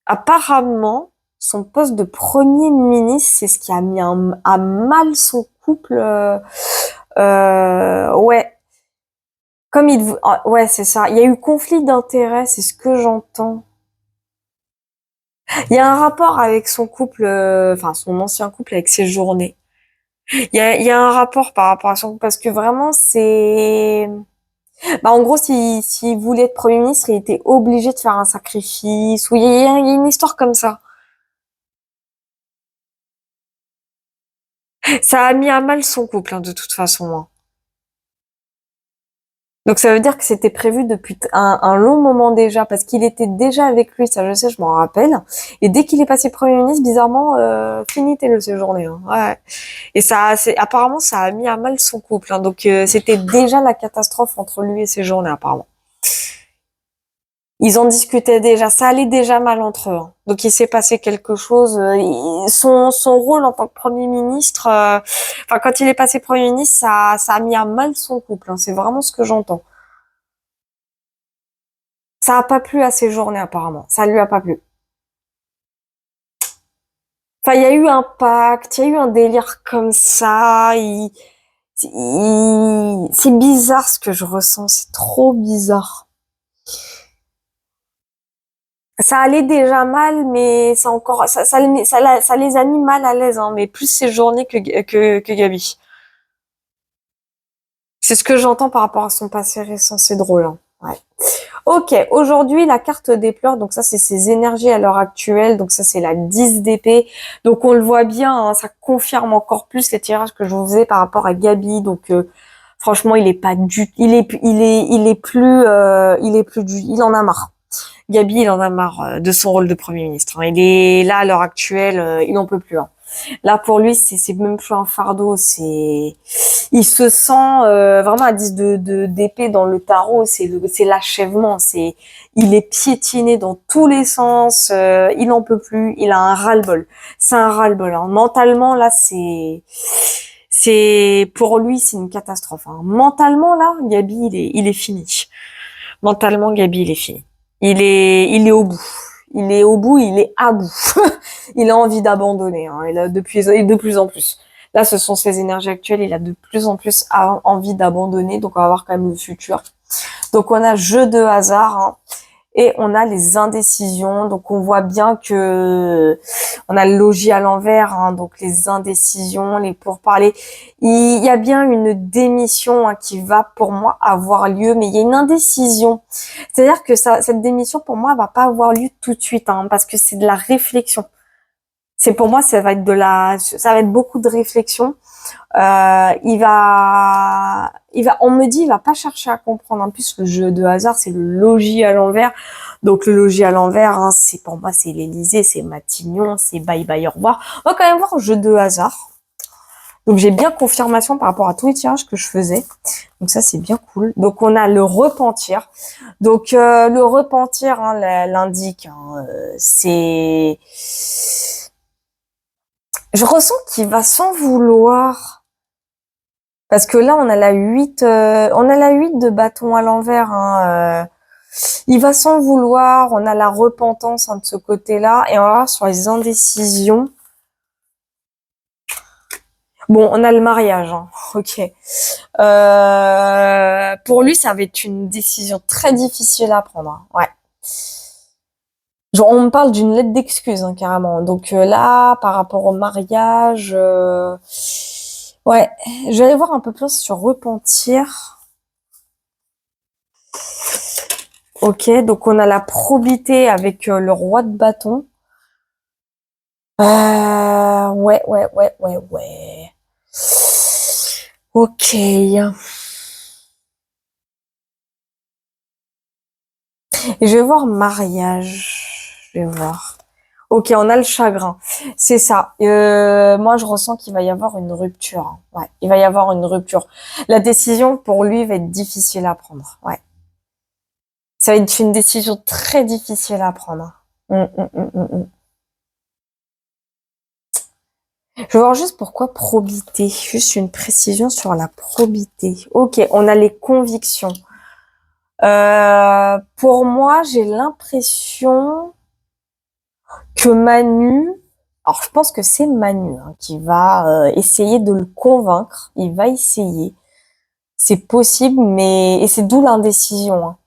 S1: apparemment, son poste de Premier ministre, c'est ce qui a mis à mal son couple. Ouais, ouais, c'est ça. Il y a eu conflit d'intérêts, c'est ce que j'entends. Il y a un rapport avec son couple, enfin son ancien couple avec ses journées. Il y a un rapport par rapport à son couple parce que vraiment Bah, en gros, s'il voulait être Premier ministre, il était obligé de faire un sacrifice, ou il y a une histoire comme ça. Ça a mis à mal son couple, hein, de toute façon, hein. Donc ça veut dire que c'était prévu depuis un long moment déjà, parce qu'il était déjà avec lui, ça je sais, je m'en rappelle. Et dès qu'il est passé Premier ministre, bizarrement, finité le séjourné, hein. Ouais. Et apparemment, ça a mis à mal son couple, hein. Donc c'était déjà la catastrophe entre lui et Séjourné, apparemment. Ils en discutaient déjà, ça allait déjà mal entre eux, hein. Donc il s'est passé quelque chose. Son rôle en tant que Premier ministre, enfin quand il est passé Premier ministre, ça a mis à mal son couple, hein. C'est vraiment ce que j'entends. Ça a pas plu à Séjourné apparemment, ça lui a pas plu. Enfin il y a eu un pacte, il y a eu un délire comme ça. C'est bizarre ce que je ressens, c'est trop bizarre. Ça allait déjà mal, mais ça les a mis mal à l'aise, hein, mais plus Séjourné que Gabi. C'est ce que j'entends par rapport à son passé récent, c'est drôle, hein. Ouais. Ok, aujourd'hui, la carte des pleurs, donc ça, c'est ses énergies à l'heure actuelle, donc ça, c'est la 10 d'épée. Donc, on le voit bien, hein, ça confirme encore plus les tirages que je vous faisais par rapport à Gabi. Donc, franchement, il est pas du, il est plus du, il en a marre. Gabi, il en a marre de son rôle de Premier ministre, hein. Il est là, à l'heure actuelle, il n'en peut plus, hein. Là, pour lui, c'est même plus un fardeau, il se sent vraiment à 10 d'épée dans le tarot, c'est l'achèvement, il est piétiné dans tous les sens, il en peut plus, il a un ras-le-bol. C'est un ras-le-bol, hein. Mentalement là, c'est pour lui, c'est une catastrophe, hein. Mentalement là, Gabi, il est fini. Mentalement, Gabi, il est fini. Il est au bout. Il est au bout, il est à bout. Il a envie d'abandonner, hein. Il a de plus en plus. Là, ce sont ses énergies actuelles. Il a de plus en plus envie d'abandonner. Donc, on va voir quand même le futur. Donc, on a jeu de hasard, hein. Et on a les indécisions. Donc, on voit bien que on a le logis à l'envers, hein, donc les indécisions, les pourparlers. Il y a bien une démission, hein, qui va pour moi avoir lieu, mais il y a une indécision. C'est-à-dire que cette démission, pour moi, elle va pas avoir lieu tout de suite, hein, parce que c'est de la réflexion. C'est pour moi, ça va être beaucoup de réflexion. On me dit, il va pas chercher à comprendre. En plus, le jeu de hasard, c'est le logis à l'envers. Donc, le logis à l'envers, hein, pour moi, c'est l'Élysée, c'est Matignon, c'est bye bye, au revoir. On va quand même voir le jeu de hasard. Donc, j'ai bien confirmation par rapport à tous les tirages que je faisais. Donc, ça, c'est bien cool. Donc, on a le repentir. Donc, le repentir, hein, l'indique, hein, je ressens qu'il va s'en vouloir. Parce que là, on a la 8, de bâton à l'envers, hein. Il va s'en vouloir. On a la repentance, hein, de ce côté-là. Et on va voir sur les indécisions. Bon, on a le mariage, hein. Ok. Pour lui, ça va être une décision très difficile à prendre, hein. Ouais. Genre, on me parle d'une lettre d'excuse, hein, carrément. Donc là, par rapport au mariage, ouais, je vais aller voir un peu plus sur repentir. Ok, donc on a la probité avec le roi de bâton. Ouais. Ok. Et je vais voir mariage. Je vais voir. Ok, on a le chagrin. C'est ça. Moi, je ressens qu'il va y avoir une rupture, hein. Ouais, il va y avoir une rupture. La décision, pour lui, va être difficile à prendre. Ouais. Ça va être une décision très difficile à prendre. Hum. Je vais voir juste pourquoi probité. Juste une précision sur la probité. Ok, on a les convictions. Pour moi, j'ai l'impression que Manu, alors je pense que c'est Manu, hein, qui va essayer de le convaincre. Il va essayer. C'est possible, mais et c'est d'où l'indécision, hein.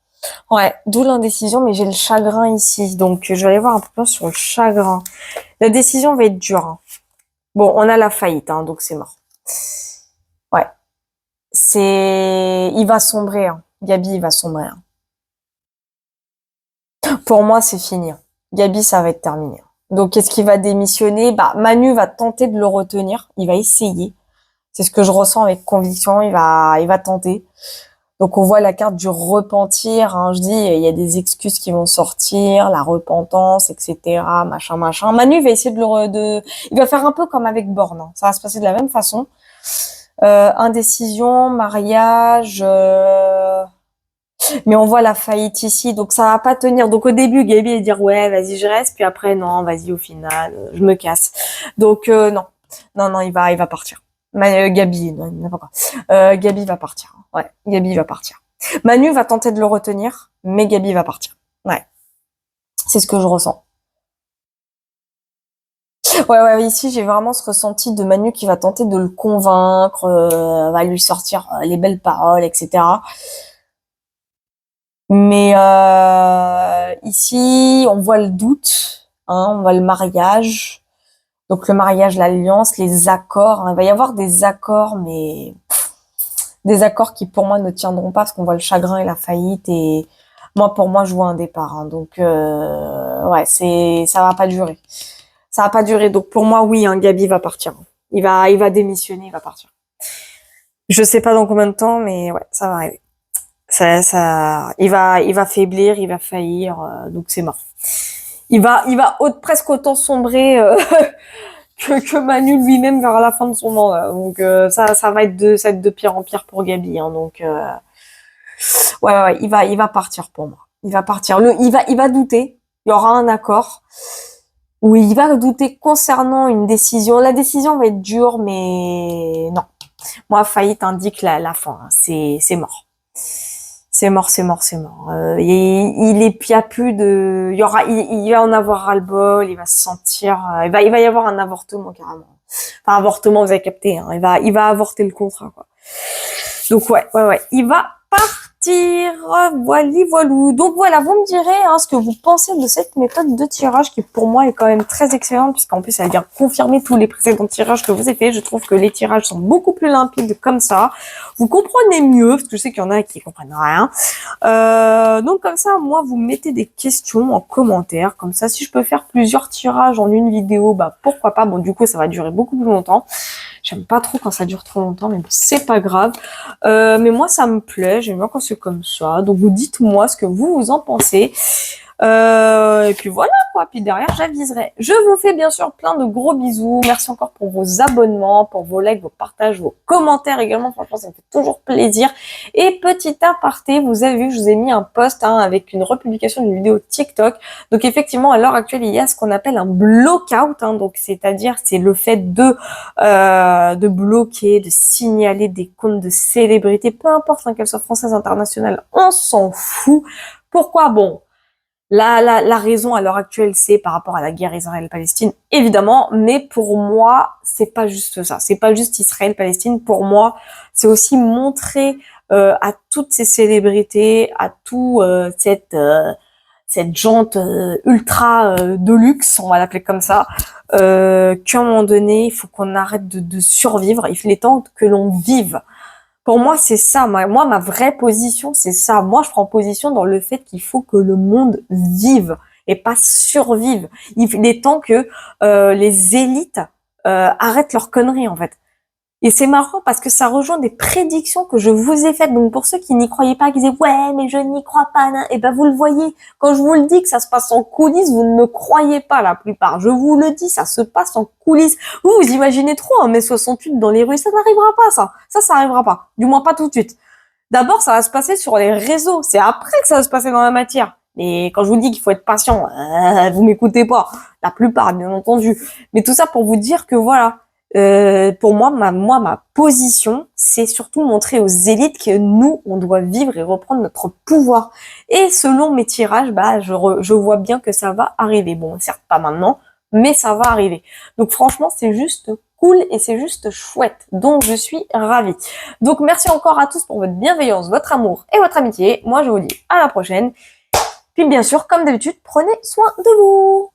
S1: Ouais, d'où l'indécision, mais j'ai le chagrin ici. Donc je vais aller voir un peu plus sur le chagrin. La décision va être dure, hein. Bon, on a la faillite, hein, donc c'est mort. Ouais, il va sombrer, hein. Gabi, il va sombrer. Pour moi, c'est fini. Gabi, ça va être terminé. Donc, qu'est-ce qu'il va démissionner? Bah, Manu va tenter de le retenir. Il va essayer. C'est ce que je ressens avec conviction. Il va tenter. Donc, on voit la carte du repentir. Hein. Je dis, il y a des excuses qui vont sortir, la repentance, etc. Machin, machin. Manu va essayer il va faire un peu comme avec Born. Hein. Ça va se passer de la même façon. Indécision, mariage. Mais on voit la faillite ici, donc ça va pas tenir. Donc au début, Gabi va dire ouais, vas-y, je reste, puis après non, vas-y, au final, je me casse. Donc non, non, non, il va partir. Gabi, non, n'importe quoi. Gabi va partir. Ouais, Gabi va partir. Manu va tenter de le retenir, mais Gabi va partir. Ouais, c'est ce que je ressens. Ouais, ouais, ici j'ai vraiment ce ressenti de Manu qui va tenter de le convaincre, va lui sortir les belles paroles, etc. Mais ici, on voit le doute, hein, on voit le mariage. Donc le mariage, l'alliance, les accords. Hein. Il va y avoir des accords, mais des accords qui pour moi ne tiendront pas parce qu'on voit le chagrin et la faillite. Et moi, pour moi, je vois un départ. Hein. Donc ouais, ça va pas durer. Ça va pas durer. Donc pour moi, oui, hein, Gabi va partir. Il va démissionner, il va partir. Je sais pas dans combien de temps, mais ouais, ça va arriver. Il va faiblir, il va faillir, donc c'est mort. Il va presque autant sombrer que Manu lui-même vers la fin de son mandat. Donc ça va être de pire en pire pour Gabi. Hein, donc ouais, ouais, il va partir pour moi. Il va partir. Il va douter. Il y aura un accord où il va douter concernant une décision. La décision va être dure, mais non. Moi, faillite indique la fin. Hein. C'est mort. C'est mort, c'est mort, c'est mort. Il y a plus de, il va en avoir ras-le-bol, il va se sentir, il va y avoir un avortement carrément. Enfin, avortement, vous avez capté, hein. Il va avorter le contrat, quoi. Donc ouais, ouais, ouais. Il va partir. Voili, voilou. Donc voilà, vous me direz hein, ce que vous pensez de cette méthode de tirage qui pour moi est quand même très excellente puisqu'en plus elle vient confirmer tous les précédents tirages que vous avez fait. Je trouve que les tirages sont beaucoup plus limpides comme ça. Vous comprenez mieux parce que je sais qu'il y en a qui comprennent rien. Donc comme ça, moi, vous mettez des questions en commentaire. Comme ça, si je peux faire plusieurs tirages en une vidéo, bah pourquoi pas. Bon, du coup, ça va durer beaucoup plus longtemps. J'aime pas trop quand ça dure trop longtemps, mais bon, c'est pas grave. Mais moi, ça me plaît. J'aime bien quand c'est comme ça. Donc, vous dites-moi ce que vous en pensez. Et puis voilà quoi. Puis derrière, j'aviserai. Je vous fais bien sûr plein de gros bisous. Merci encore pour vos abonnements, pour vos likes, vos partages, vos commentaires également. Franchement, ça me fait toujours plaisir. Et petit aparté, vous avez vu, je vous ai mis un post hein, avec une republication d'une vidéo TikTok. Donc effectivement, à l'heure actuelle, il y a ce qu'on appelle un block-out. Hein, donc c'est-à-dire, c'est le fait de bloquer, de signaler des comptes de célébrités, peu importe hein, qu'elles soient françaises, internationales, on s'en fout. Pourquoi? Bon. La raison à l'heure actuelle, c'est par rapport à la guerre Israël-Palestine, évidemment, mais pour moi, c'est pas juste ça. C'est pas juste Israël-Palestine. Pour moi, c'est aussi montrer à toutes ces célébrités, à tout cette jante ultra de luxe, on va l'appeler comme ça, qu'à un moment donné, il faut qu'on arrête de survivre. Il est temps que l'on vive. Pour moi, c'est ça. Moi, ma vraie position, c'est ça. Moi, je prends position dans le fait qu'il faut que le monde vive et pas survive. Il est temps que les élites arrêtent leurs conneries, en fait. Et c'est marrant parce que ça rejoint des prédictions que je vous ai faites. Donc pour ceux qui n'y croyaient pas, qui disaient ouais mais je n'y crois pas, et ben vous le voyez. Quand je vous le dis que ça se passe en coulisses, vous ne me croyez pas la plupart. Je vous le dis, ça se passe en coulisses. Vous imaginez trop un mai 68 dans les rues, ça n'arrivera pas ça. Ça arrivera pas. Du moins pas tout de suite. D'abord ça va se passer sur les réseaux. C'est après que ça va se passer dans la matière. Et quand je vous dis qu'il faut être patient, vous m'écoutez pas. La plupart, bien entendu. Mais tout ça pour vous dire que voilà. Pour moi, ma position, c'est surtout montrer aux élites que nous, on doit vivre et reprendre notre pouvoir. Et selon mes tirages, bah, je vois bien que ça va arriver. Bon, certes pas maintenant, mais ça va arriver. Donc franchement, c'est juste cool et c'est juste chouette. Donc je suis ravie. Donc merci encore à tous pour votre bienveillance, votre amour et votre amitié. Moi, je vous dis à la prochaine. Puis bien sûr, comme d'habitude, prenez soin de vous.